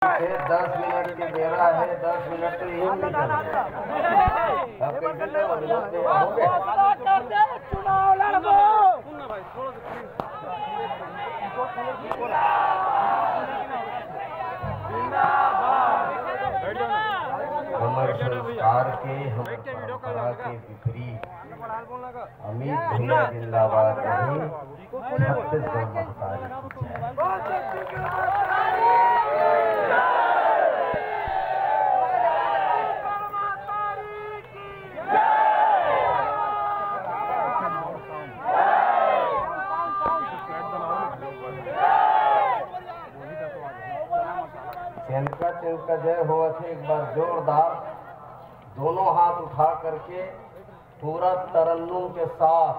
10 minute की बेरा है, 10 मिनट तो यही निकल अब कैसे चुनाव लड़बो। हमारे संस्कार के हमारे परंपरा के विपरीत अमित भैया जिंदाबाद रहे। छत्तीसगढ़ महतारी का जय हुआ थे। एक बार जोरदार दोनों हाथ उठा करके पूरा तरन्नुम के साथ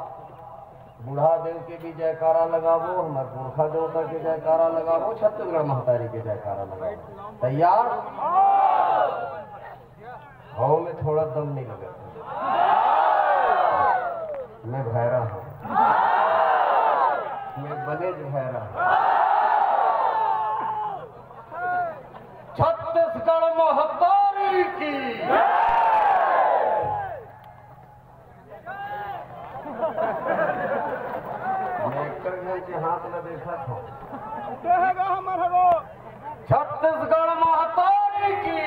बूढ़ा देव के भी जयकारा लगावो, हमारे पुरखा देवता के जयकारा लगावो, छत्तीसगढ़ महतारी के जयकारा लगावो। तैयार? हवा में थोड़ा दम नहीं लगा। मैं भैरा हूँ, मैं बनेज भैरा हूँ। छत्तीसगढ़ महतारी की के हाथ में देखा था। छत्तीसगढ़ महतारी की,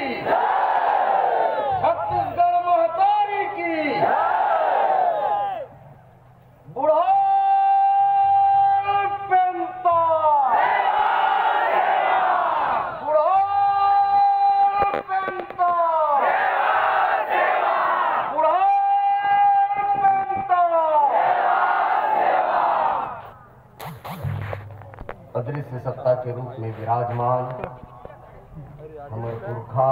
छत्तीसगढ़ महतारी की। बुढ़ा अदृश्य सत्ता के रूप में विराजमान हमारे पुरखा,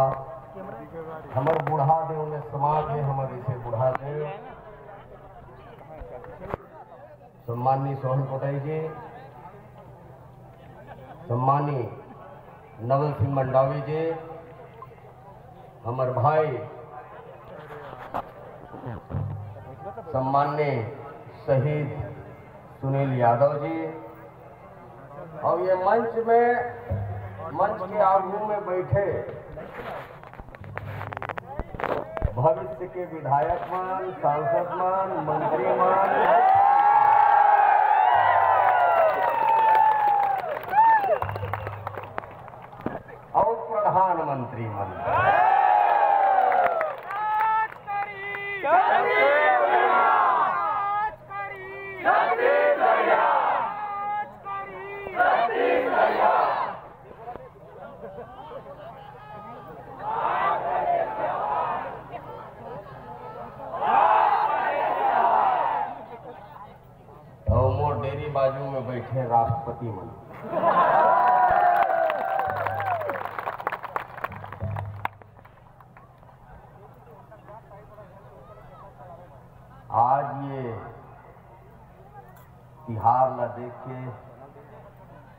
हमारे बूढ़ा देव में समाज है। हमारे से बूढ़ा देव सम्मानी सोहन कोटाई जी, सम्मानी नवल सिंह मंडावी जी, हमारे भाई सम्मान्य शहीद सुनील यादव जी, और ये मंच के आगू में बैठे भविष्य के विधायक मान, सांसद मान, मंत्री मान, और प्रधानमंत्री मान। डेरी बाजू में बैठे राष्ट्रपति मन। आज ये तिहार ला देख के,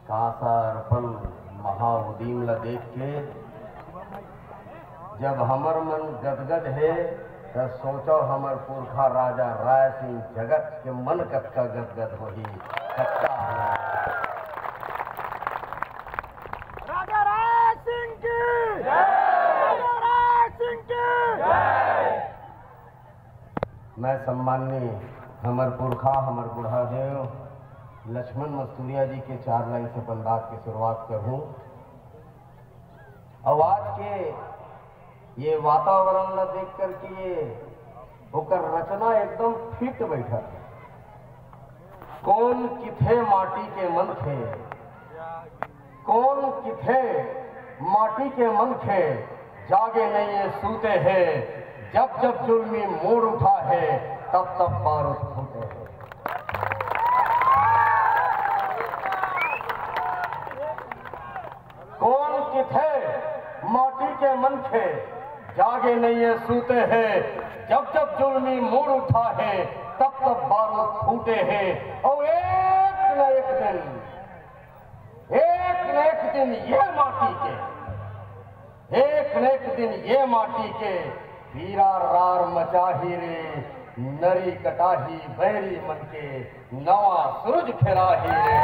कांसा अर्पण महाउदीम ला देख के जब हमर मन गदगद है, तो सोचो हमर पुरखा राजा राय सिंह जगत के मन कतका गदगद होही। राजा राय सिंह की जय, राजा राय सिंह की जय। मैं सम्माननीय हमर पुरखा, हमर बूढ़ा देव लक्ष्मण मस्तूरिया जी के 4 लाइन से अपन बात की शुरुआत करूं। और आज के ये वातावरण ला देख करके ये होकर रचना एकदम फिट बैठा। कौन किथे माटी के मन थे, कौन किथे माटी के मन थे, जागे नहीं ये सूते हैं, जब जब जुल्मी मोड़ उठा है, तब तब बारूद फूटे हैं। कौन किथे माटी के मन थे, जागे नहीं ये सूते हैं, जब जब जुल्मी मोड़ उठा है, तब तब बारूद फूटे हैं। और एक न एक दिन ये माटी के, एक न एक दिन ये माटी के वीरा रार मचाही रे, नरी कटाही बैरी मन के, नवा सूरज फेराही रे,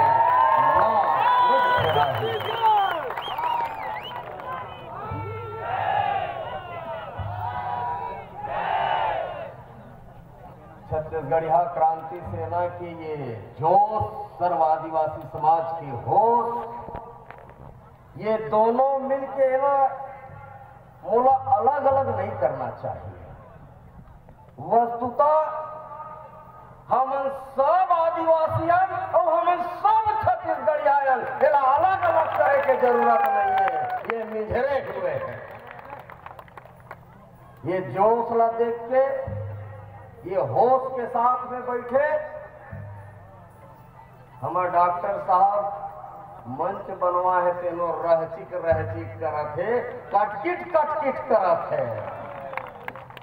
नवा सूरज फेराही। छत्तीसगढ़िया क्रांति सेना की ये जोश, सर्व आदिवासी समाज की होश, ये दोनों मिलके ना मोला अलग अलग नहीं करना चाहिए। वस्तुतः हम सब आदिवासियन और हम सब छत्तीसगढ़ियान इला अलग अलग करे के जरूरत नहीं है, ये मिझरे हुए हैं। ये जोशला देख के, ये होश के साथ में बैठे हमारे डॉक्टर साहब मंच बनवा है तेनो रहचिक करत है, कटकिट करत है।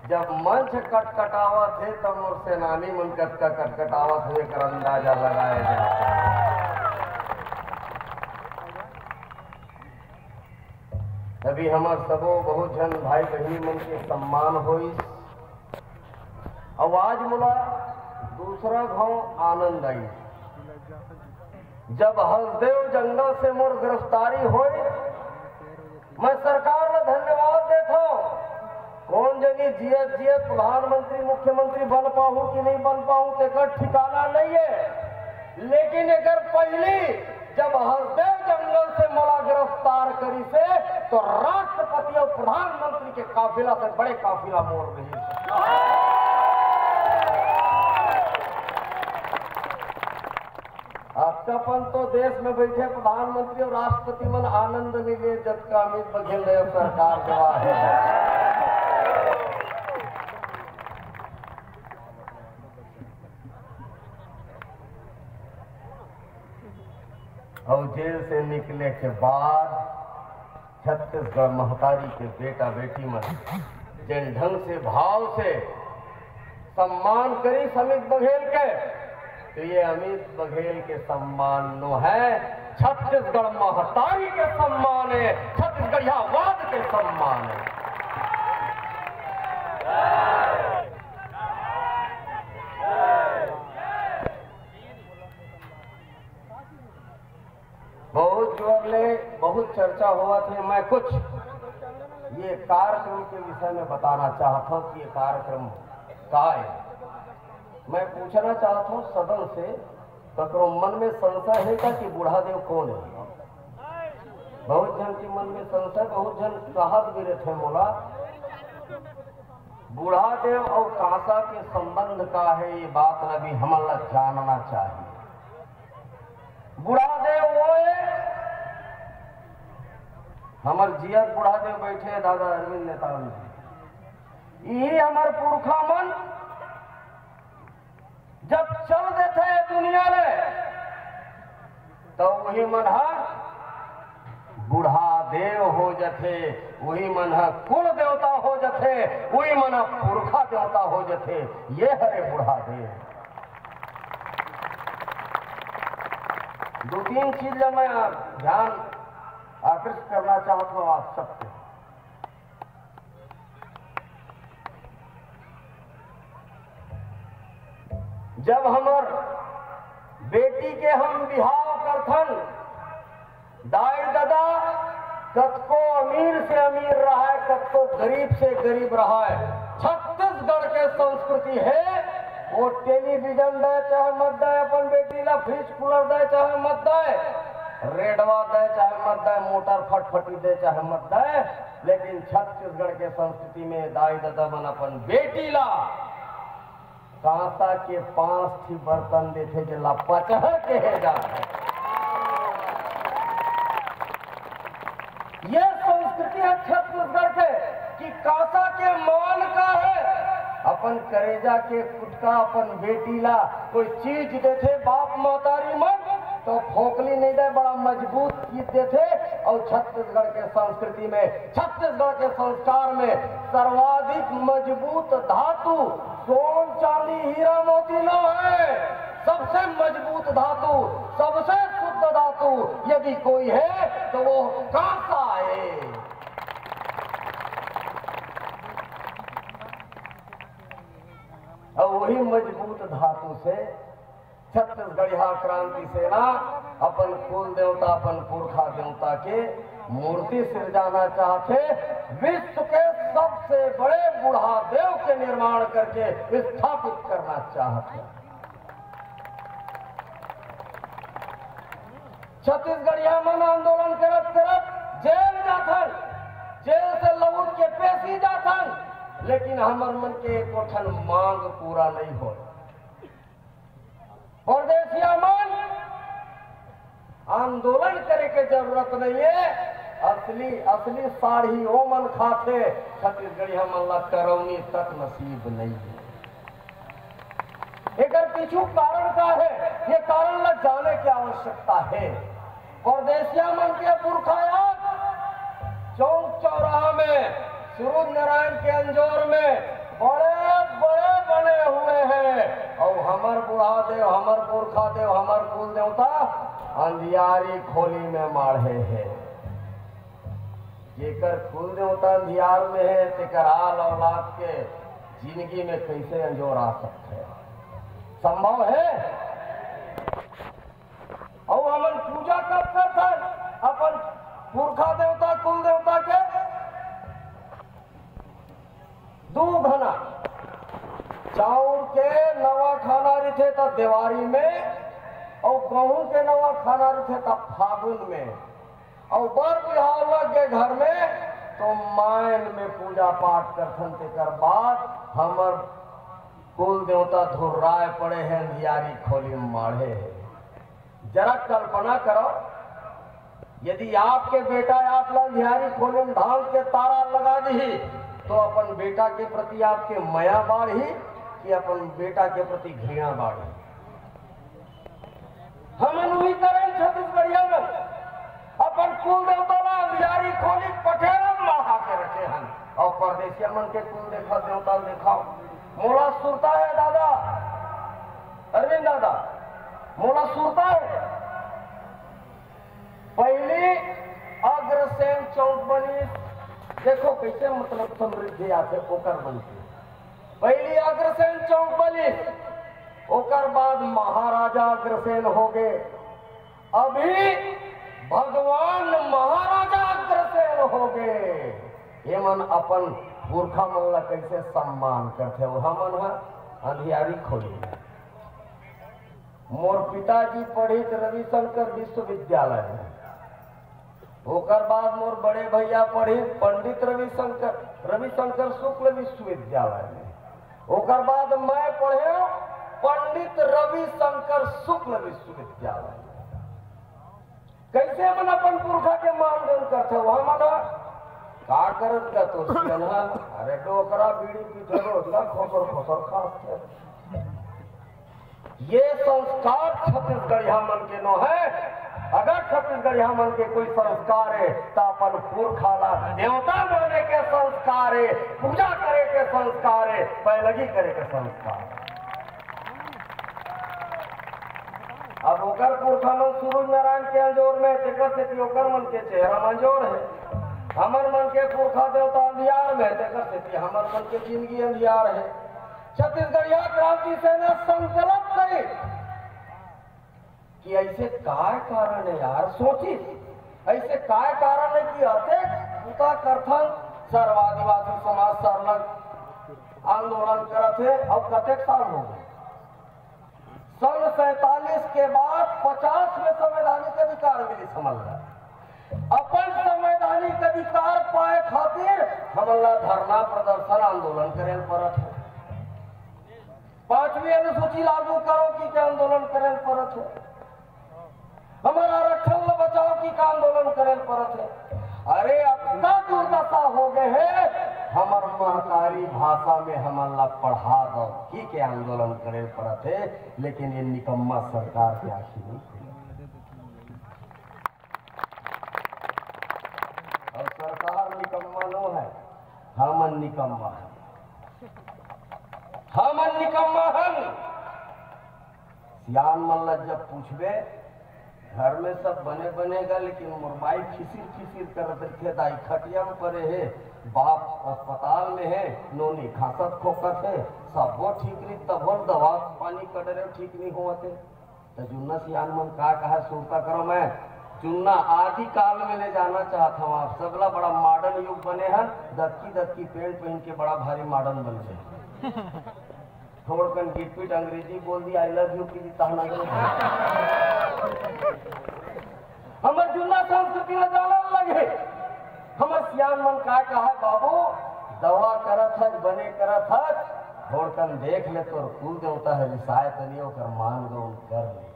जब मंच कटकटावत है तब मोर सेनानी मन कटकटावत हुए कर अंदाजा लगाया जाता है। अभी हमार सबो बहुत जन भाई बहनी मन के सम्मान होई। आवाज मुला दूसरा गांव आनंद आई। जब हसदेव जंगल से मोर गिरफ्तारी हुई, मैं सरकार को धन्यवाद देता हूं। कौन जनी जियत प्रधानमंत्री मुख्यमंत्री बन पाऊं कि नहीं बन पाऊं तेकर ठिकाना नहीं है, लेकिन अगर पहली जब हसदेव जंगल से मोला गिरफ्तार करी से तो राष्ट्रपति और प्रधानमंत्री के काफिला से बड़े काफिला मोड़ रही। आपकापन तो देश में बैठे प्रधानमंत्री और राष्ट्रपति मन आनंद मिले जब का अमित बघेल सरकार जवा है। और जेल से निकले के बाद छत्तीसगढ़ महतारी के बेटा बेटी मन जिन ढंग से भाव से सम्मान करी अमित बघेल के, तो ये अमित बघेल के सम्मान नो है, छत्तीसगढ़ महतारी के सम्मान है, छत्तीसगढ़ियावाद के सम्मान है। बहुत जोरले बहुत चर्चा हुआ थे। मैं कुछ ये कार्यक्रम के विषय में बताना चाहता हूँ कि ये कार्यक्रम का है। मैं पूछना चाहता हूँ सदन से, ककरो मन में संशय है क्या कि बूढ़ादेव कौन है? बहुत जन के मन में संशय, बहुत जन कहत भी रहते मोला बूढ़ादेव और कांसा के संबंध का है, ये बात न भी हमला जानना चाहिए। बूढ़ादेव वो है हमार जियत बूढ़ादेव बैठे दादा अरविंद नेतावन जी, यही हमार पुरखा मन जब चल देते दुनिया में तो वही मन बूढ़ादेव हो जाते, वही मन कुल देवता हो जाते, वही मन पुरखा देवता हो जाते। ये हरे बूढ़ादेव। दो तीन चीज मैं ध्यान आकर्षित करना चाहता हूं आप सबसे। जब हमार बेटी के हम बिहाव करथन, दाई दादा कतको अमीर से अमीर रहा है, कतको गरीब से गरीब रहा है। छत्तीसगढ़ के संस्कृति है वो टेलीविजन दे चाहे मत दे, अपन बेटी ला फ्रिज कूलर दे चाहे मत दे, रेडवा दे चाहे मत दे, मोटर फटफटी दे चाहे मत दे, लेकिन छत्तीसगढ़ के संस्कृति में दाई दादा मन अपन बेटी ला कांसा के 5 थी बर्तन देते जिला पचहर कहे जाते। ये संस्कृति है छत्तीसगढ़ के कि कांसा के मान का है। अपन करेजा के कुटका अपन बेटी ला कोई चीज देते बाप मातारी मन तो फोकली नहीं दे, बड़ा मजबूत चीज देते। और छत्तीसगढ़ के संस्कृति में, छत्तीसगढ़ के संस्कार में सर्वाधिक मजबूत धातु सोन चांदी हीरा मोती न है। सबसे मजबूत धातु, सबसे शुद्ध धातु यदि कोई है तो वो कांसा है। और वही मजबूत धातु से छत्तीसगढ़िया क्रांति सेना अपन कुल देवता, अपन पुरखा देवता के मूर्ति सृजाना चाहते, विश्व के सबसे बड़े बुढ़ा देव के निर्माण करके स्थापित करना चाहते। छत्तीसगढ़िया मन आंदोलन करत करत जेल जाथन, जेल से लौट के पेशी जाथन, लेकिन हमर मन के कोठन मांग पूरा नहीं हो। परदेसिया मन आंदोलन करे के जरूरत नहीं है, असली साड़ी ओ मन खाते, छत्तीसगढ़िया मन ला करौनी तक नसीब नहीं है। एक पीछू कारण का है, ये कारण ला जाने की आवश्यकता है। परदेसिया मन के पुरखायात चौक चौराहा में, सूरज नारायण के अंजोर में बड़े बड़े बने हुए हैं, और हमर बुढ़ा देव, हमर पुरखा देव, हमर कुल देवता अंधियारी खोली में माढ़े है। जेकर कुल देवता अंधियार में है, तेकर हाल औलाद के जिंदगी में कैसे अंजोर आ सकते हैं? संभव है? और हमन पूजा कब करते? अपन पुरखा देवता कुल देवता के दू घना चाउर के नवा खाना रहे था दिवारी में, और गेहूं के नवा खाना रहे था फागुन में, और बर बिहावा के घर में तो मायन में पूजा पाठ करथन। तेकर बाद हमर कुल देवता धुर्राए पड़े हैं, अंधियारी खोली में माढ़े है। जरा कल्पना करो, यदि आपके बेटा आप ला अंधियारी खोली में धान के तारा लगा दी, तो अपन बेटा के प्रति आपके माया बाढ़ी कि अपन बेटा के प्रति घृणा बाढ़ी? हम वही करें छत्तीसगढ़िया में, अपन कुल देवता ला अंधियारी खोली पठेरा बढ़ा के रखे हैं, और परदेसिया मन के कुल देखा देवता देखा मोला सुरता है दादा, अरविंद दादा मोला सुरता है। पहली अग्रसेन चौक बनी, देखो कैसे मतलब समृद्धि आते ओकर बनती। पहली अग्रसेन चौक बनी, ओकर बाद महाराजा अग्रसेन हो गए, अभी भगवान महाराजा अग्रसेन हो गए। ये मन अपन पुरखा मन ला कैसे सम्मान करते, वह मन है अंधियारी खोली। मोर पिताजी पढ़ित रविशंकर विश्वविद्यालय में, ओकर बाद मोर बड़े भैया पढ़े पंडित रविशंकर शुक्ल विश्वविद्यालय में, ओकर बाद मैं पढ़े पंडित रविशंकर शुक्ल विश्वविद्यालय में। कैसे मन अपन पुरखा के मानदान करते? वहां मना का करत का तो सियनहा, अरे डोकरा बीड़ी पीछे रोजगा खोसर खोसर खाते। ये संस्कार छत्तीसगढ़िया मन के नो है। अगर छत्तीसगढ़िया मन के कोई संस्कार है तो अपन पुरखा ला देवता माने के संस्कार है, पूजा करे के संस्कार है, पैलगी करे के संस्कार है। अब ओकर पुरखा मन सूरज नारायण के अंजोर में, तेकर से ओकर मन के चेहरा मंजोर है। हमर मन के पुरखा देवता अंधियार में, तेकर से हमर मन के जिंदगी अंधियार है। छत्तीसगढ़िया क्रांति सेना संकल्प करे कि ऐसे काय कारण है यार, सोची ऐसे काय कारण है कि अतेक करथन सर्व आदिवासी समाज सरलग आंदोलन करत है। अब कतेक साल हो गए? सन 47 के बाद 50 में संवैधानिक अधिकार मिली। समझ रहा अपन संवैधानिक अधिकार पाए खातिर हमला धरना प्रदर्शन आंदोलन करे पड़त है। 5वीं अनुसूची लागू करो की क्या आंदोलन करे पड़त है। हमारा आरक्षण बचाओ की का आंदोलन करे पड़त है। अरे अपना दुर्दशा हो गए है, हमार महतारी भाषा में हमला पढ़ा दो की के आंदोलन करे पड़त है। लेकिन ये निकम्मा सरकार के आखिर नहीं खुली, और सरकार निकम्मा नो है, हमन निकम्मा है, हमन निकम्मा हम। सियान मल्ला जब पूछबे घर में सब बने बनेगा, लेकिन मुरबाई खिसिर करत रखे, दाई खटिया में पड़े है, बाप अस्पताल में है, नोनी खासत खोकत है, सब वो ठीक नहीं, तब दवा पानी कट रहे ठीक नहीं हुआ थे। तो जुन्ना सियान मन का कहा सुनता करो मैं चुनना आदि काल में ले जाना चाहता हूँ। आप सबला बड़ा मॉडर्न युग बने हैं, दक्की पेंट पहन के बड़ा भारी मॉडर्न बन गए। थोड़ कन गिट पिट अंग्रेजी बोल दी, आई लव यू की कहना हमर जुन्ना संस्कृति में जाना लगे। हमर सियान मन का कहा बाबू दवा करत है बने करत है, थोड़ कन देख ले तो कुल देवता है रिसाय तनी ओकर मान गौन कर ले।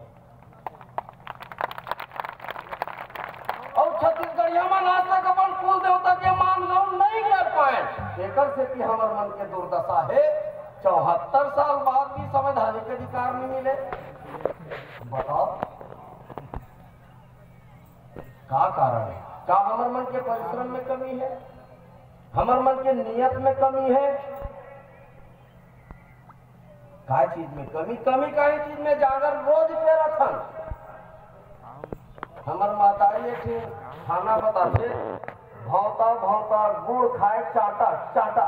और छत्तीसगढ़िया में आज तक अपन कुल देवता के मान गौन नहीं कर पाए। एकर से कि हमर मन के दुर्दशा है, 74 साल बाद भी संवैधानिक अधिकार नहीं मिले। बताओ का कारण है? का हमर मन के परिश्रम में कमी है? हमर मन के नियत में कमी है? का चीज में कमी? कमी का चीज में जागर रोज पे रखन। हमर मातारी एक खाना बताते, भौता भौता गुड़ खाए चाटा चाटा,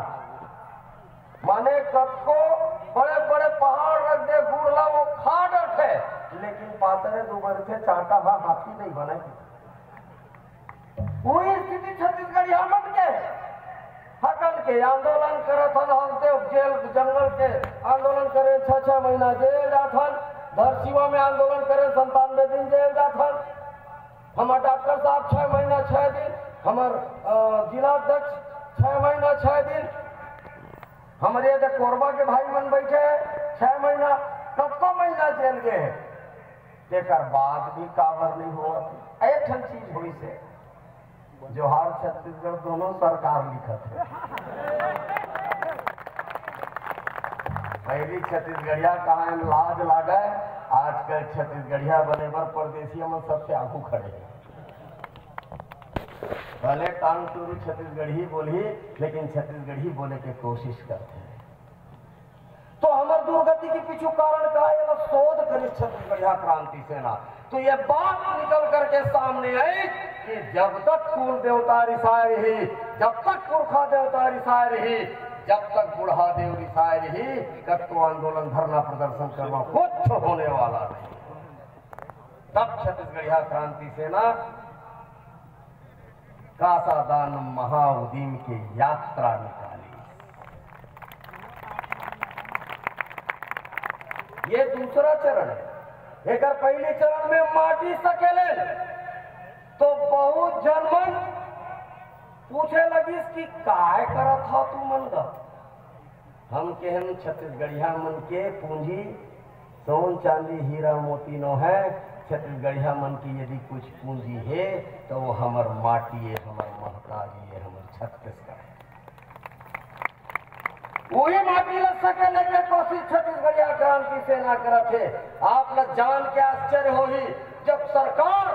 माने कब बड़े बड़े पहाड़ रख दे गुड़ला वो खा डटे, लेकिन पातरे दोबर थे चाटा भा हाथी नहीं बने। वही स्थिति छत्तीसगढ़ हमन के हकन के आंदोलन करत हन, हंसते जेल जंगल के आंदोलन करे 6-6 महीना जेल जाथन, धरसीवा में आंदोलन करे 97 दिन जेल जाथन। हमार डॉक्टर साहब 6 महीना 6 दिन, हमार जिलाध्यक्ष 6 महीना 6 दिन, हमारे यहाँ कोरबा के भाई मन बैठे 6 महीना सबको महीना जेल गए। तेकर बाद भी कावर नहीं हुआ। एक चीज हुई से जोहार छत्तीसगढ़ दोनों सरकार लिखत है। पहली छत्तीसगढ़िया कहा लाज लागे, आजकल छत्तीसगढ़िया बने पर परदेशियों में सबसे आगू खड़े हैं। भले टांग टूरू छत्तीसगढ़ी बोली, लेकिन छत्तीसगढ़ी बोले के कोशिश करते हैं। तो हमारे दुर्गति के पीछे कारण का है, शोध करी छत्तीसगढ़िया क्रांति सेना। तो ये बात निकल करके सामने आई कि जब तक कुल देवता रिसाए रही, जब तक पुरखा देवता रिसाए रही, जब तक बुढ़ा देव रिसाए रही, तब तो आंदोलन धरना प्रदर्शन करना कुछ होने वाला नहीं। तब छत्तीसगढ़िया क्रांति सेना कासादान महाउदीम की यात्रा निकाली। ये दूसरा चरण है। एक पहले चरण में माटी सकेले तो बहुत जनमन पूछे लगी कि काय करत था तू मन का। हम केहन छत्तीसगढ़िया मन के पूंजी सोन चांदी हीरा मोती नो है। छत्तीसगढ़िया मन की यदि कुछ पूंजी है तो वो हमर माटी है, हमर महतारी है, हमर छत्तीसगढ़ है। वही माटी लग सके लेके कोशिश छत्तीसगढ़िया क्रांति सेना करत है। आप लोग जान के आश्चर्य होगी, जब सरकार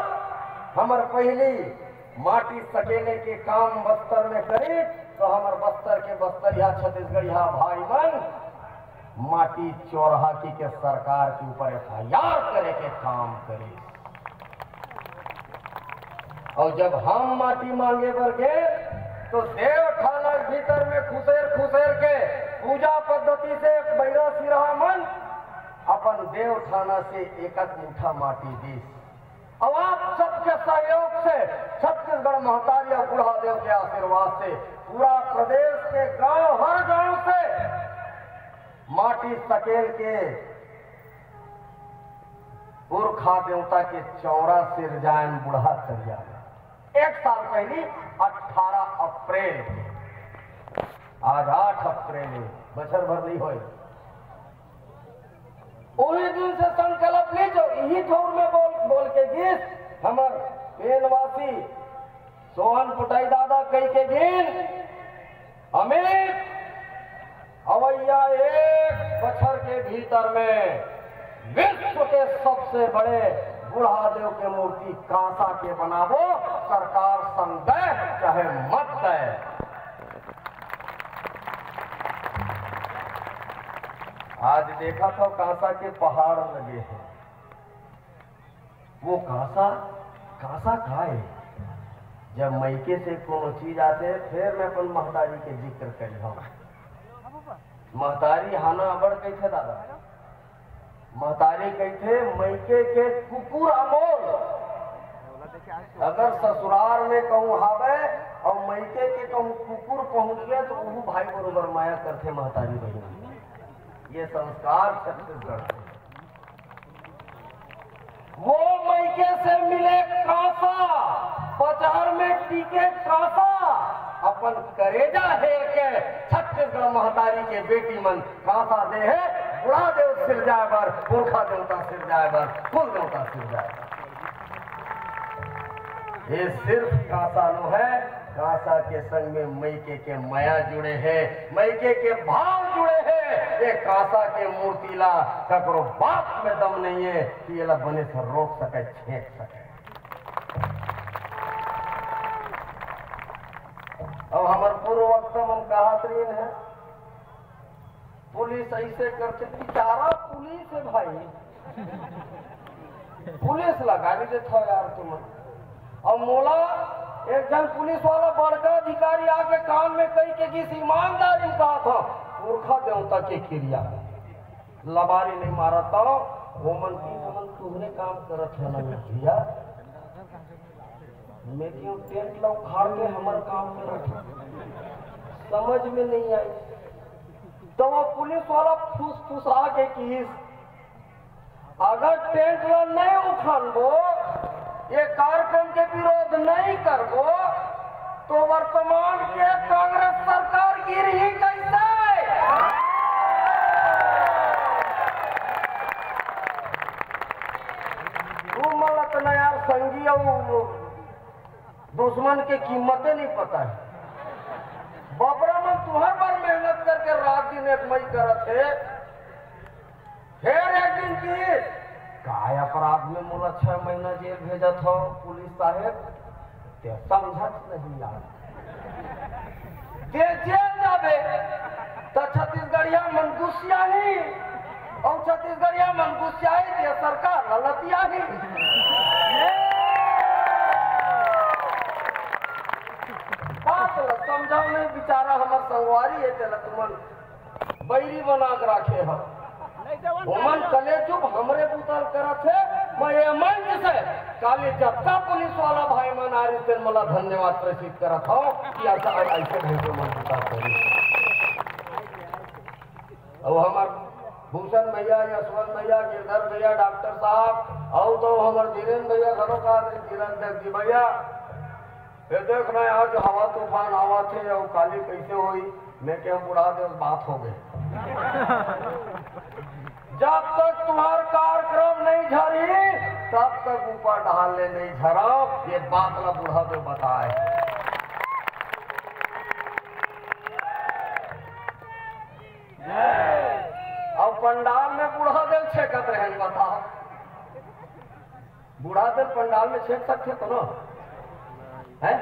हमर पहली माटी सकेले के काम बस्तर में करी तो हमर बस्तर के बस्तरिया छत्तीसगढ़िया भाई मन माटी चौराहा के सरकार के ऊपर FIR करे के काम करे। और जब हम माटी मांगे बर गए तो देव थाना भीतर में खुसेर के पूजा पद्धति से बैरा सिरहा मन अपन देव थाना से एक मुठा माटी दी। और आप सबके सहयोग से छत्तीसगढ़ महतारी और बुढ़ा देव के आशीर्वाद से पूरा प्रदेश के गांव हर गांव से माटी सकेल के पुरखा देवता के चौरा सिरजायन बुढ़ा तरिया में 1 साल पहले 18 अप्रैल, आज 8 अप्रैल, बछर भर नहीं होए। उन्हीं दिन से संकल्प ली जो यही ठोर में बोल के गीत हमर पेनवासी सोहन पुटाई दादा कही के गीत अमित अवैया 1 बछर के भीतर में विश्व के सबसे बड़े बुढ़ा देव के मूर्ति कांसा के बनावो, सरकार संग दे चाहे मत दे। आज देखा था कांसा के पहाड़ लगे हैं। वो कांसा खाए। जब मैके से कोनो चीज आते फिर मैं अपन महतारी के जिक्र करी हूँ। महतारी हाना अबड़ कही थे दादा, महतारी कही थे मैके के कुकुर अमोल अगर ससुराल में कहूँ हावे और मैके के कहूँ कुकुर पहुंच गए तो वो भाई बरोबर माया करते महतारी बहन। ये संस्कार छत्तीसगढ़ से। वो मैके से मिले कांसा, बाजार में टीके कांसा, अपन करेजा हेर के छत्तीसगढ़ महतारी के बेटी मन कांसा दे है। बुढ़ा देव सिर जाए बर, पुरखा देवता सिर जाए बर, कुल देवता सिर जाए बर। ये सिर्फ कांसा नो है। कांसा के संग में मैके के माया जुड़े हैं, मैके के भाव जुड़े हैं। ये कांसा के मूर्तिला ककरो बाप में दम नहीं है कि ये बने से रोक सके, छेक सके। अब हमारे पूर्व वक्त हम कहा है पुलिस ऐसे करते, बेचारा पुलिस है भाई, पुलिस लगा लीजिए था यार तुम। और मोला एक जन पुलिस वाला बड़का अधिकारी आके कान में कही के किस ईमानदारी में कहा था पुरखा देवता के क्रिया लबारी नहीं मारा था वो मन की समन तुम्हारे काम करत है ना भैया, मैं क्यों टेंट ला उखाड़ के हमारे काम करत समझ में नहीं आई। तो वो पुलिस वाला फुसफुसा के किस अगर टेंट ला नहीं उखाड़बो, ये कार्यक्रम के विरोध नहीं करबो तो वर्तमान के कांग्रेस सरकार गिर ही कैसे। तू मलत न यार संगी और दुश्मन के कीमतें नहीं पता है। बबरा में तुम्हार बार मेहनत करके रात दिन एक मई करत है, फिर एक दिन की काय अपराध में मुला 6 महीना जेल भेजा था पुलिस साहेब, ते समझत नहीं यार। जेल जाबे तो छत्तीसगढ़िया मन गुस्सिया ही और छत्तीसगढ़िया मन गुस्सिया ही दे सरकार ललतिया ही। बात समझाओ नहीं बेचारा हमार संगवारी है चल तुमन बैरी बना के रखे है उमन कले चुप हमरे पुतल करत है। मैं ये मंच से काले जत्ता पुलिस वाला भाई मन आ रही थे मला धन्यवाद प्रेषित करत हो कि ऐसा ऐसे भेजो मन पुता करी। और हमार भूषण भैया, यशवंत भैया, गिरधर भैया, डॉक्टर साहब और तो हमार धीरेन्द्र भैया घरों का धीरेन्द्र जी भैया फिर देखना आज हवा तूफान आवा थे और काली कैसे हुई मैं क्या बुढ़ा दे बात हो गई। जब तक तुम्हारा कार्यक्रम नहीं झरी तब तक ऊपर ढालने नहीं झरा, ये बात ना बुढ़ा दे बताए। अब पंडाल में बुढ़ा देव छेकत रहे बताओ, बुढ़ा देव पंडाल में छेक सकते तो ना है?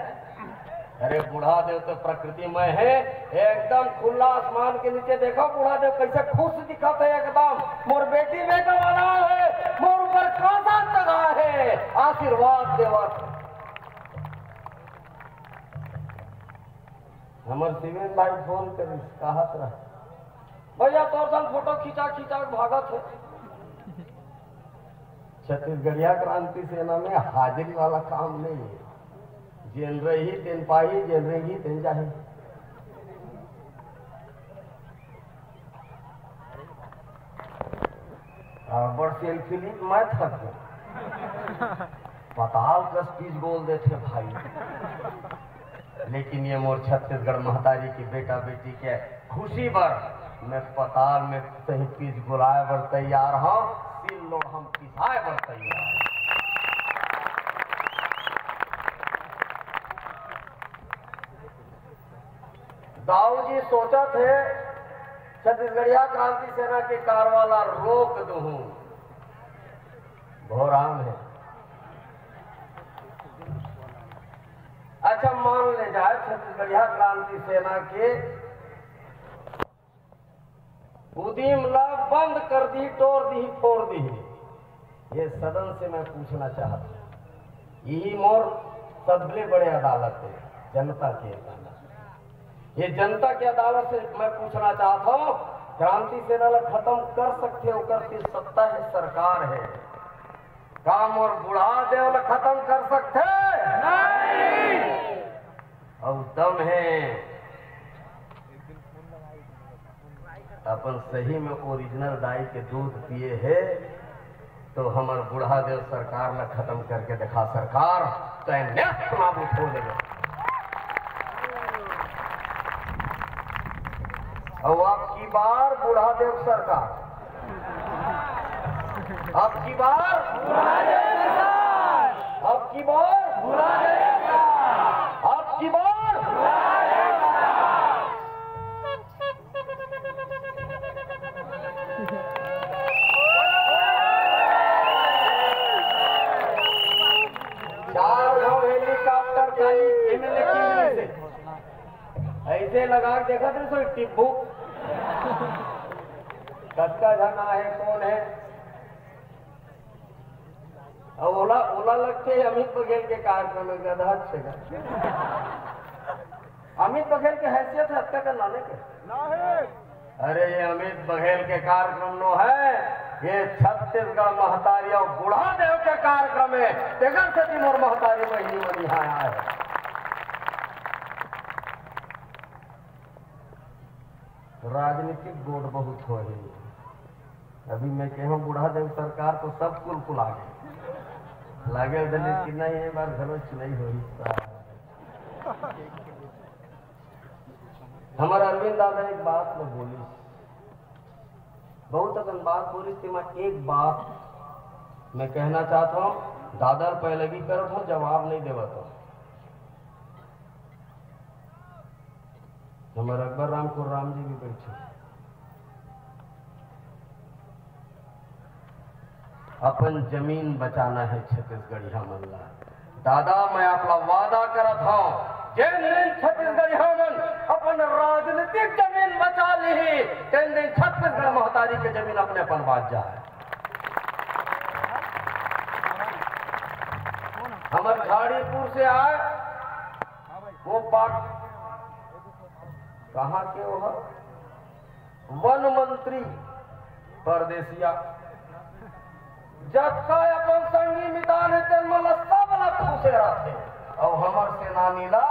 अरे बुढ़ा देव तो प्रकृति में है, एकदम खुला आसमान के नीचे देखो बुढ़ा देव कैसे खुश दिखत है एकदम। मोर बेटी बेटा बना है, मोर ऊपर कांसा तगा है, आशीर्वाद देवत। हमार शिवेन भाई फोन कर कहत रहा भैया तोर संग फोटो खींचा खींचा भागत है। छत्तीसगढ़िया क्रांति सेना में हाजिरी वाला काम नहीं है, जेन रही तेन पाही, जेन रही तेन जाही। बड़ सेल्फी ली मैं थक गया, पताल कस पीछ बोल देते भाई। लेकिन ये मोर छत्तीसगढ़ महतारी की बेटा बेटी के खुशी पर मैं पताल में सही पीछ बुलाए बर तैयार हूँ, सिल लो हम पिसाए बर तैयार। दाऊ जी सोचा थे छत्तीसगढ़िया क्रांति सेना के कारवाला रोक दूं, भोराम है। अच्छा मान ले जाए छत्तीसगढ़िया क्रांति सेना के उदीम ला बंद कर दी, तोड़ दी, फोड़ दी। ये सदन से मैं पूछना चाहता, यही मोर सबसे बड़े अदालत है, जनता की अदालत। ये जनता की अदालत से मैं पूछना चाहता हूँ, क्रांति सेना ला खत्म कर सकते हो, करती सत्ता है, सरकार है। काम और बुढ़ा देव ला खत्म कर सकते और दम है अपन सही में ओरिजिनल गाय के दूध पिए है तो हमार बूढ़ा देव सरकार ने खत्म करके दिखा सरकार तो नाबूद हो देगा। और अब की बार बूढ़ा देव सरकार, अब की बार अब की बार अब की बार हेलीकॉप्टर खाली एमएलए की से ऐसे लगा के देखा थे सो टिप्पू कच्चा जाना है कौन है। ओला ओला लगते अमित बघेल के कार्यक्रम में गधा छे अमित बघेल की हैसियत है हत्या कर लाने के। अरे ये अमित बघेल के कार्यक्रम नो है, ये छत्तीसगढ़ महतारी और बूढ़ा देव के कार्यक्रम है। तेगर से तीन और महतारी महीनी में आया है। राजनीतिक गोट बहुत हो रही है। अभी मैं कहूँ बूढ़ा देव सरकार तो सब कुल आ गए लागे दलित की नहीं है बार घरों नहीं हो। हमारा अरविंद दादा एक बात में बोली, बहुत अगन बात बोली थी। मैं एक बात मैं कहना चाहता हूँ, दादा पहले भी करत हूँ जवाब नहीं देवा तो। हमारे अकबर राम खुर्राम जी भी बैठे, अपन जमीन बचाना है छत्तीसगढ़िया मल्ला। दादा मैं आपला वादा करत हूँ जिन दिन छत्तीसगढ़िया मन अपन राजनीतिक जमीन बचा ली तीन दिन छत्तीसगढ़ महतारी के जमीन अपने अपन बात जाए। हमारे झाड़ीपुर से आए वो पाक कहाँ के वो वन मंत्री परदेसिया जब का अपन संगी मितान है मलस्ता वाला पूछे रहा थे। और हमार सेना नीला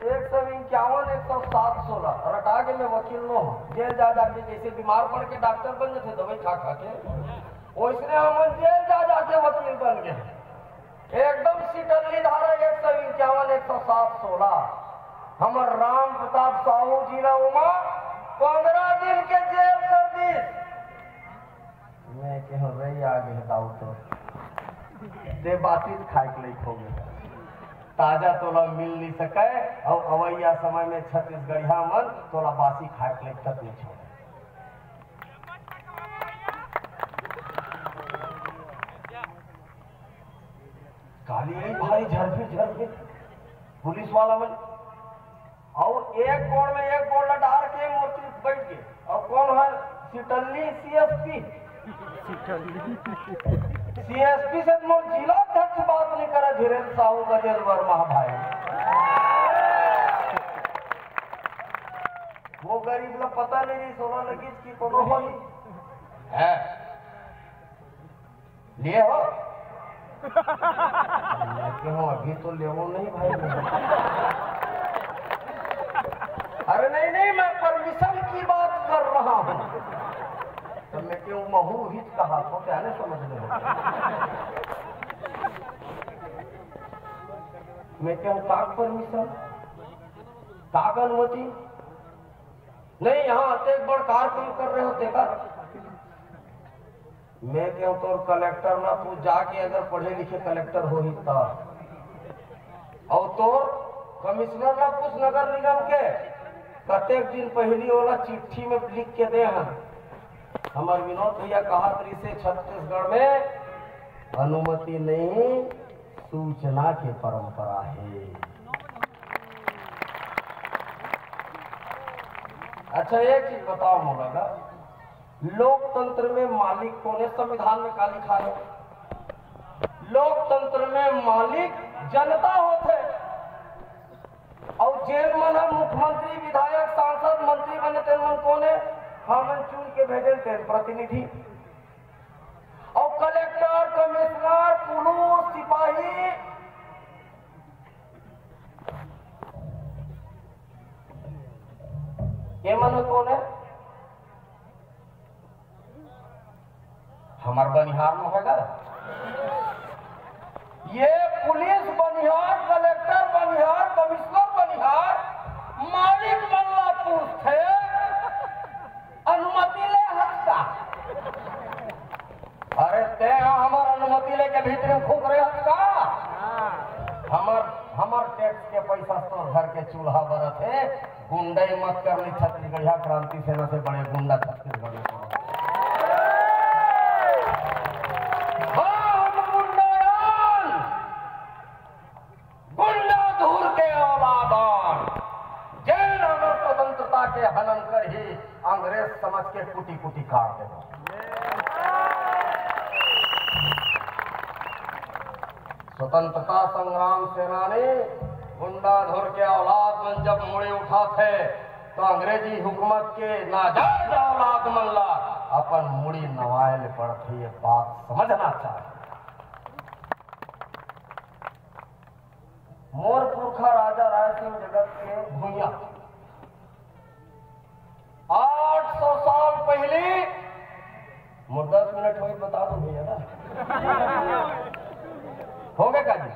151 107 16 रटा के मैं वकील नो जेल जा जाके जैसे बीमार पड़ के डॉक्टर बन जाते दवाई खा खा के वैसने हम जेल जा जाके वकील बन गए। एकदम सीटली धारा 151 107 16 हमार राम प्रताप साहू जी ने उमा 15 दिन के जेल कर दी। मैं कह रही आगे दाऊ तो दे बातिल खाए के लिए खो गया ताजा तोला मिल नहीं सके और अवैया समय में छत्तीसगढ़िया मन तोला बासी खाए के लिए तक नहीं छोड़े। काली भाई झरफी पुलिस वाला मन और एक बोर्ड में एक बोर्ड डाल के मूर्ति बैठ के और कौन है सिटल्ली सीएसपी से मोर जिला अध्यक्ष बात नहीं करा धीरेन्द्र साहू गजेल वर्मा भाई वो गरीब लोग पता नहीं सोना लगी कि कोनो हो है लिए हो क्यों अभी तो ले नहीं भाई। अरे नहीं मैं परमिशन की बात कर रहा हूँ तो मैं क्यों महू हित कहा तो क्या नहीं समझ ले मैं क्यों काग परमिशन काग अनुमति नहीं यहाँ आते एक बड़ कार्यक्रम कर रहे होते का मैं क्यों तो कलेक्टर ना तू जाके अगर पढ़े लिखे कलेक्टर हो ही था और तो कमिश्नर ना कुछ नगर निगम के प्रत्येक दिन पहली वाला चिट्ठी में लिख के दे हम हमारे विनोद भैया कहा तरी से छत्तीसगढ़ में अनुमति नहीं सूचना की परंपरा है। अच्छा एक चीज बताओ मोला लोकतंत्र में मालिक कौन है? संविधान में का लिखा है? लोकतंत्र में मालिक जनता होते और जेल मन हम मुख्यमंत्री विधायक सांसद मंत्री बने तेन मन कौन है? हमन चुन के भेजे तेन प्रतिनिधि और कलेक्टर कमिश्नर पुलिस सिपाही ये मन कौन है? हमार बनिहार में होगा। ये पुलिस बनिहार, कलेक्टर बनिहार, कमिश्नर बनिहार, मालिक बल्लापुर थे, अनुमति ले हत्या। अरे ते हमार अनुमति लेके भीतर फूक रहे हत्या। हमार टैक्स के पैसा तो घर के चूल्हा बरत है। गुंडई मत करनी, छत्तीसगढ़िया क्रांति सेना से बड़े गुंडा छत्तीसगढ़ में। के हनन कर ही अंग्रेज समझ के कुटी कुटी काट दे। स्वतंत्रता संग्राम सेनानी गुंडा धुर के औलाद मन जब मुड़े उठा थे तो अंग्रेजी हुकूमत के नाजायज औलाद मन ला अपन मुड़ी नवायल पड़ती। ये बात समझना चाहिए। मोर पुरखा राजा राय सिंह जगत के भूइया 800 साल पहले, 10 मिनट हो बता दो भैया ना, हो गए का जी?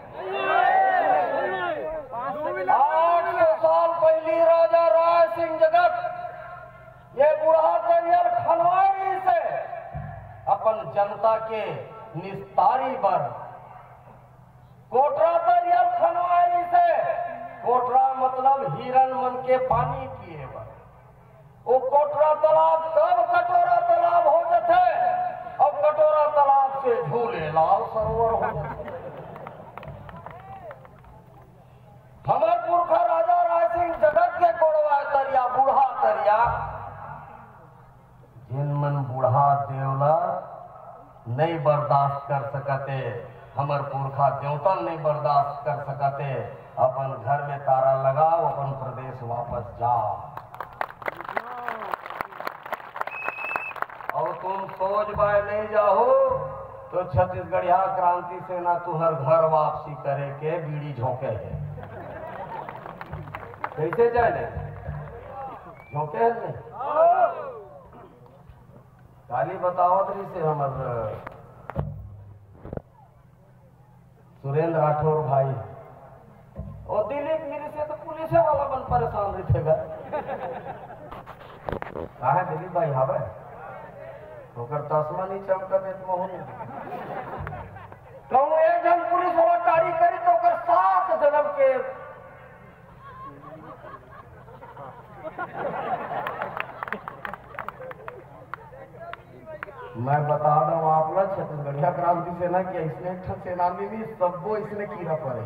800 साल पहले राजा राय सिंह जगत ये बूढ़ा दरियल खनवारी से अपन जनता के निस्तारी पर कोटरा दरियल खनवारी से, कोटरा मतलब हिरन मन के पानी पिए बर, वो कोटरा तालाब कब कटोरा तालाब हो जाते और कटोरा तालाब से झूले लाल सरोवर हो जाते। हमारे पुरखा राजा राय सिंह जगत के कोड़वा तरिया, बूढ़ा तरिया, जिन मन बूढ़ा देवला नहीं बर्दाश्त कर सकते, हमार पुरखा देवता नहीं बर्दाश्त कर सकते, अपन घर में तारा लगाओ, अपन प्रदेश वापस जाओ। और तुम सोच बाय नहीं जाओ तो छत्तीसगढ़िया क्रांति सेना तुहर घर वापसी करे के बीड़ी झोंके है। कैसे जाए झोंके है नहीं काली बतावत रही से हमार सुरेंद्र राठौर भाई और दिलीप मेरे से तो पुलिस वाला बन परेशान रहेगा। कहा है दिलीप भाई? हाँ भाई होकर तस्मा नहीं चमका दे तो कहूँ एक जन पुलिस वाला गाड़ी करी तो 7 जन्म के मैं बता दूं आप लोग छत्तीसगढ़िया क्रांति सेना की इसने सेनानी भी सबको इसने कीड़ा पड़े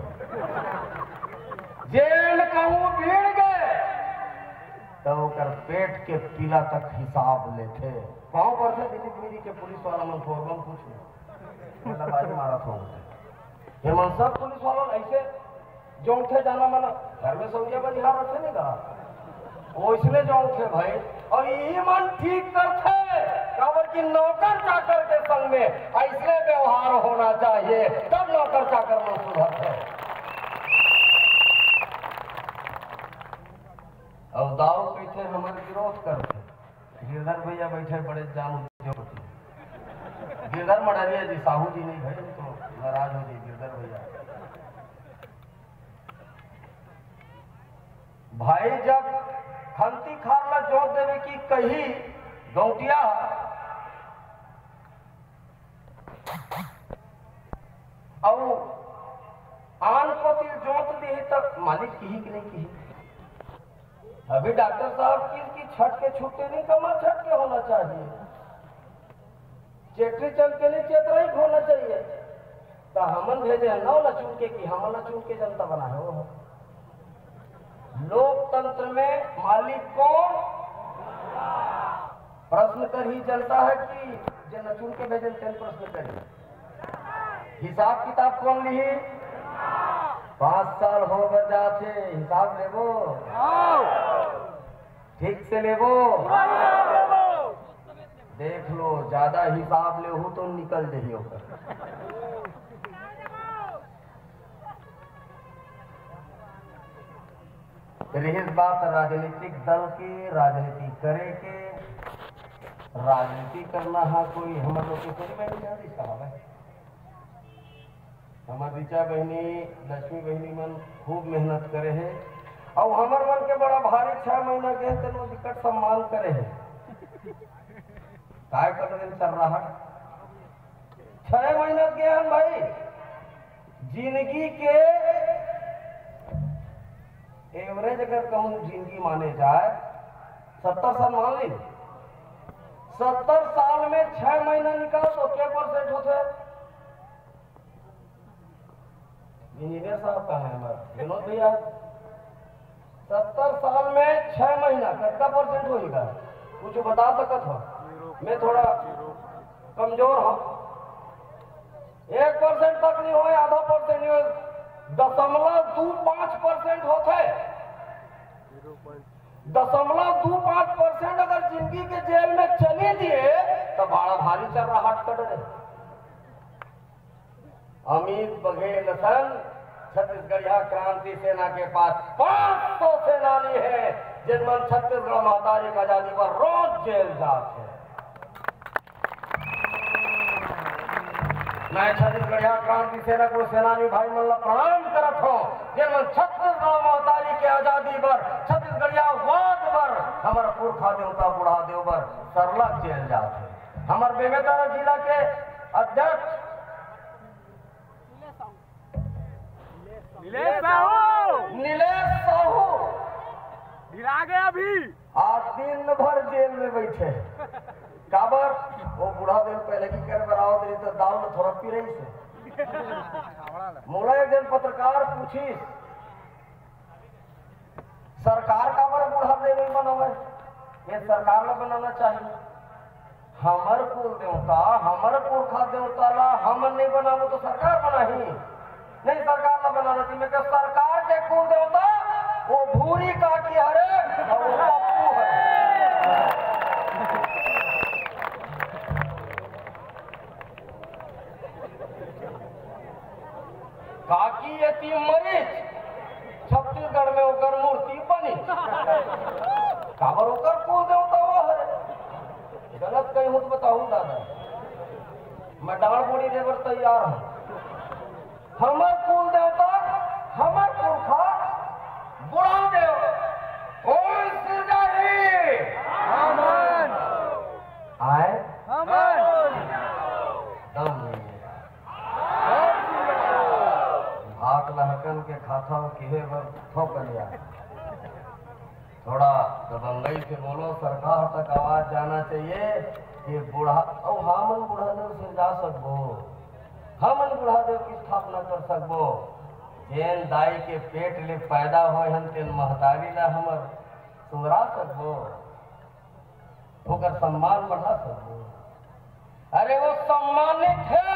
जेल कहूँ भीड़ गए तो कर पेट के पीला तक हिसाब लेते। गाँव पर से दिलीप मेरी के पुलिस वाला मन फोरम पूछे बाजी मारा था हेमंत सब पुलिस वालों ऐसे जो उठे जाना माना घर में सौजिया बनिहार रखे नहीं कहा वो इसने जो उठे भाई और यही मन ठीक करते काबर की नौकर चाकर के संग में ऐसे व्यवहार होना चाहिए तब नौकर चाकर मन सुधरते। और दाऊ कैसे हमारे विरोध करते। गिरधर भैया बैठे बड़े जान उद्योगपति, गिरधर मडारिया जी, साहू जी नहीं भाई तो नाराज हो जी। गिरधर भैया भाई जब खंती खारला जोत देवे की कही गौटिया और आन को तिर जोत दे तक मालिक की कि नहीं की। अभी डॉक्टर साहब की छठ के छुट्टी नहीं कमा छठ के होना चाहिए, चेट्री चल के नहीं चेतरा ही होना चाहिए। तो हमन भेजे नौ न चुन के कि हमन न चुन के जनता बनाए हो। लोकतंत्र में मालिक कौन? प्रश्न कर ही जनता है कि जो न चुन के भेजे तेल प्रश्न करिए। हिसाब किताब कौन ली? 5 साल हो गए जाते हिसाब लेबो ठीक से लेबो देख लो, ज्यादा हिसाब ले हो तो निकल जाइए होकर। रही बात राजनीतिक दल की, राजनीति करे के, राजनीति करना है कोई हमारे लोग की थोड़ी बहनी जाती साहब है। हमारी ऋचा बहनी, लक्ष्मी बहनी मन खूब मेहनत करे है और हमार मन के बड़ा भारी 6 महीना के तेनो विकट सम्मान करे है। काय कर दिन चल रहा 6 महीना के हम भाई जिंदगी के एवरेज अगर कहूँ जिंदगी माने जाए 70 साल मान ली। 70 साल में 6 महीना निकाल तो क्या % होते? इंजीनियर साहब कहाँ है हमारे विनोद भैया? 70 साल में 6 महीना कितना % होगा? कुछ बता सकत हो? मैं थोड़ा कमजोर हूँ। 1% तक नहीं हो, आधा % नहीं हो, 0.25% होते। 0.25% अगर जिंदगी के जेल में चले दिए तो बड़ा भारी चल रहा हट कर रहे। अमित बघेल सन छत्तीसगढ़िया क्रांति सेना के पास 500 सेनानी है जिनमन छत्तीसगढ़ महातारी की आजादी पर रोज जेल जाते हैं। मैं छत्तीसगढ़िया क्रांति सेना को सेनानी भाई मन प्रणाम करत हूँ जिनमन छत्तीसगढ़ महातारी के आजादी पर, छत्तीसगढ़िया वाद पर, हमारा पुरखा देवता बुढ़ा देव पर सरलग जेल जाते। हमारे बेमेतरा जिला के अध्यक्ष नीलेश साहू गिरा गया अभी, आज दिन भर जेल में बैठे। काबर वो बुढ़ा देव पहले की कर बराव दे तो दाव में थोड़ा पी रही से। मोला एक दिन पत्रकार पूछी सरकार काबर बुढ़ा देव नहीं बनावे? ये सरकार ला बनाना चाहिए। हमर कुल देवता, हमर पुरखा देवता ला हमन नहीं बनावो तो सरकार बनाही नहीं, सरकार ला बनाना चाहिए। मैं सरकार के कुल देवता वो भूरी काकी हरे और वो पप्पू है। काकी यती मरीज छत्तीसगढ़ में ओकर मूर्ति बनी। काबर ओकर कुल देवता वो है। गलत कहीं हो तो बताऊं दादा, मैं डांड बोली देवर तैयार हूं। हमर कुल देवता, हमर पुरखा बुढ़ा देव कौन सिरजाही? हमन आए हमन दम नहीं है। भात लहकन के खाता किहे बर ठोक लिया। थोड़ा दबंगई से बोलो, सरकार तक आवाज जाना चाहिए कि बुढ़ा और हमन बुढ़ा देव से जा सकबो, हमन बुढ़ा देव की स्थापना कर सकबो। जेन दाई के पेट ले पैदा हो हन तेन महतारी ला हमर सुधरा सकबो, ओकर सम्मान बढ़ा सकबो। अरे वो सम्मानित है,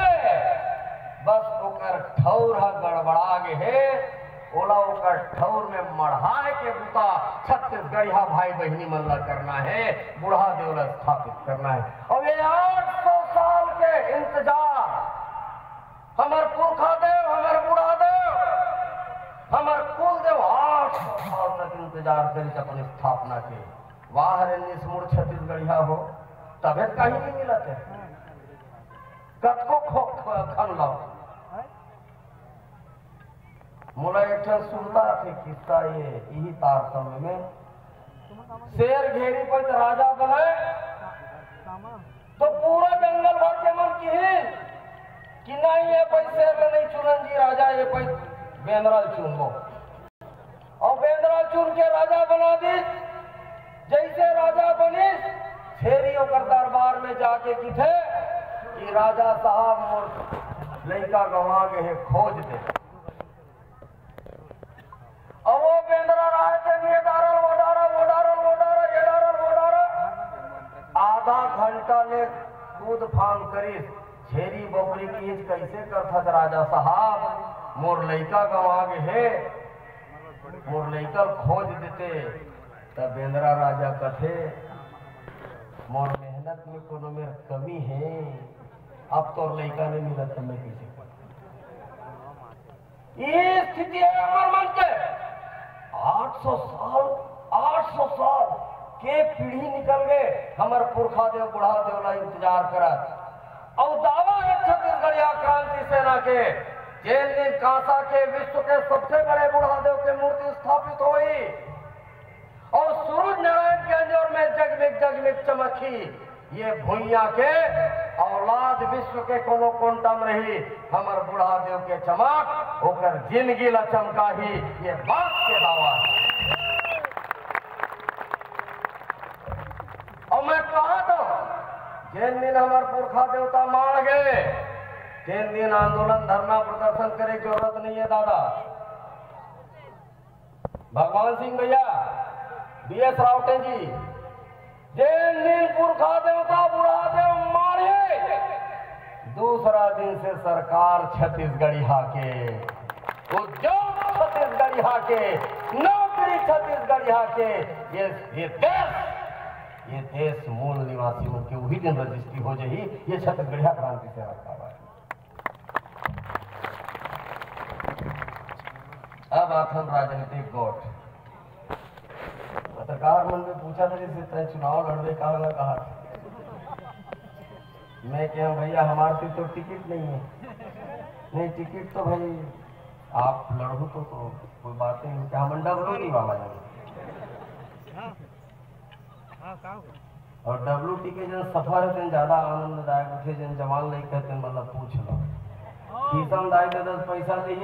बस ओकर ठौर ह गड़बड़ा गे है। ओला ओकर ठौर में मढ़ाए के बुता छत्तीसगढ़िया भाई बहनी मन ला करना है, बुढ़ा देव ला स्थापित करना है। और ये 800 साल के इंतजार हमार पुरखा देव, हमार बुढ़ा देव, हमार कुल देव 800 साल तक इंतजार करी अपनी स्थापना के। वाह रे निस्मुर छत्तीसगढ़िया हो, तबे कहीं नहीं मिलत है। कतको खन लो मोला एक सुनता थे किस्सा ये यही तारतम्य में। शेर घेरी पर राजा बने तो पूरा जंगल भर के मन की नहीं ये पैसे नहीं चुनन जी राजा, ये बेंद्राल चुन लो। और बेंद्राल चुन के राजा बना दी। जैसे राजा बनी फेरी ओकर दरबार में जाके किथे कि राजा साहब मोर लड़का गंवा गए है, खोज दे। और वो बेंद्रा रहा थे ये डारल वो डारल वो डारल वो डारल ये डारल वो डारल। आधा घंटा ले कूद फांग करी झेरी बबरी की कैसे करता था राजा साहब मोर लड़का गंवा गए है, मोर लड़का खोज देते। तब बेंद्रा राजा कथे मोर मेहनत में कोनो में कमी है, अब तो लड़का नहीं मिला तो मैं कैसे कर। ये स्थिति है हमारे मन के। 800 साल के पीढ़ी निकल गए हमार पुरखा देव बुढ़ा देव ला इंतजार करत और दावा है छत्तीसगढ़िया क्रांति सेना के जिन दिन कांसा के विश्व के सबसे बड़े बुढ़ा देव की मूर्ति स्थापित हुई और सूरज नारायण के अंजोर में जगमिग चमकी ये भुइया के औलाद विश्व के कोनो कोंटम रही हमर बुढ़ा देव के चमक होकर जिंदगी ला चमका ही ये बात के दावा है। और मैं कहा था जिन दिन हमारे पुरखा देवता मार गए तीन दिन आंदोलन धरना प्रदर्शन करे की जरूरत नहीं है दादा। भगवान सिंह भैया BS रावटे जी जिन दिन पुरखा देवता बुढ़ा देव मारे दूसरा दिन से सरकार छत्तीसगढ़ी हाके उद्योग छत्तीसगढ़ी हाके नौकरी छत्तीसगढ़ी हाके ये देश मूल निवासियों के वही दिन रजिस्ट्री हो जाही ये छत्तीसगढ़िया क्रांति से रखा हुआ है। अब आते हम राजनीतिक गोट पत्रकार मन में पूछा था जैसे तय चुनाव लड़वे कहा मैं क्या भैया हमारे तो टिकट नहीं है। नहीं टिकट तो भाई आप लड़ो तो कोई बात नहीं क्या मंडा नहीं वाला है और WT के जन सफर है ज्यादा आनंददायक उठे जन जवान नहीं कहते मतलब पूछ लो खीसम दाई 10 पैसा दी